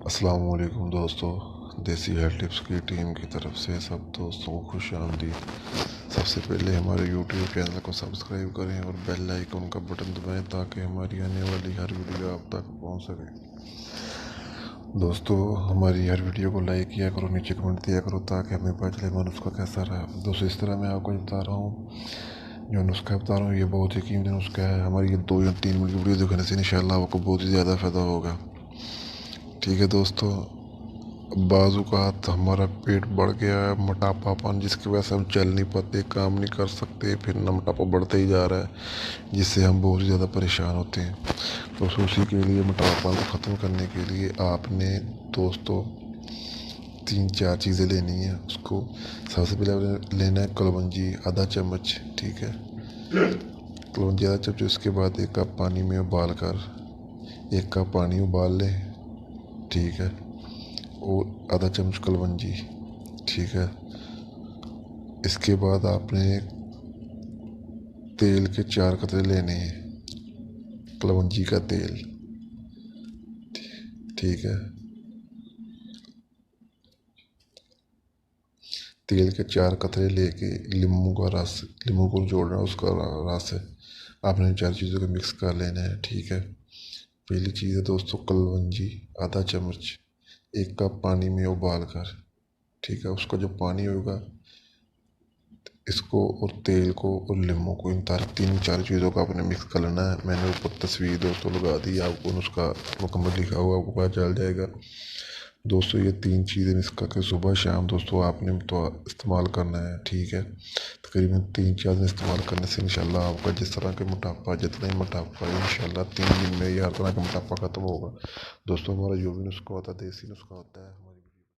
अस्सलाम वालेकुम दोस्तों। देसी हेल्थ टिप्स की टीम की तरफ से सब दोस्तों को खुश आमदीद। सबसे पहले हमारे यूट्यूब चैनल को सब्सक्राइब करें और बेल आइकन का बटन दबाएं ताकि हमारी आने वाली हर वीडियो आप तक पहुंच सके। दोस्तों, हमारी हर वीडियो को लाइक किया करो, नीचे कमेंट दिया करो ताकि हमें पता चले हमारा नुस्खा कैसा रहा। दोस्तों, इस तरह मैं आपको बता रहा हूँ, जो नुस्खा बता रहा हूँ ये बहुत ही कीमती नुस्खा है। हमारी ये 2 या 3 मिनट की वीडियो दिखाने से इंशाल्लाह आपको बहुत ही ज़्यादा फ़ायदा होगा। ठीक है दोस्तों, बाजू का हाथ हमारा पेट बढ़ गया है, मोटापापन जिसकी वजह से हम चल नहीं पाते, काम नहीं कर सकते, फिर ना मोटापा बढ़ते ही जा रहा है जिससे हम बहुत ज़्यादा परेशान होते हैं। तो उसी के लिए मोटापा को ख़त्म करने के लिए आपने दोस्तों 3-4 चीज़ें लेनी है। उसको सबसे पहले लेना है कलवंजी आधा चम्मच। ठीक है, कलवंजी आधा चम्मच। उसके बाद 1 कप पानी में उबाल कर 1 कप पानी उबाल लें। ठीक है, और आधा चम्मच कलवंजी। ठीक है, इसके बाद आपने तेल के 4 कतरे लेने हैं, कलवंजी का तेल। ठीक है, तेल के 4 कतरे लेके नींबू को जोड़ना है, उसका रस है। आपने 4 चीज़ों को मिक्स कर लेना है। ठीक है, पहली चीज़ है दोस्तों कलवंजी आधा चम्मच 1 कप पानी में उबाल कर। ठीक है, उसका जो पानी होगा इसको और तेल को और नींबू को, इन 3-4 चीज़ों को आपने मिक्स कर लेना है। मैंने ऊपर तस्वीर दोस्तों लगा दी, आपको उसका मुकम्मल लिखा हुआ आपको पता चल जाएगा। दोस्तों, ये 3 चीज़ें मिक्स करके सुबह शाम दोस्तों आपने तो इस्तेमाल करना है। ठीक है, तकरीबन 3-4 दिन इस्तेमाल करने से इंशाल्लाह आपका जिस तरह का मोटापा, जितना ही मोटापा इंशाल्लाह 3 दिन में ये हर तरह का मोटापा ख़त्म होगा। दोस्तों, हमारा जो भी नुस्खा होता है देसी नुस्खा होता है।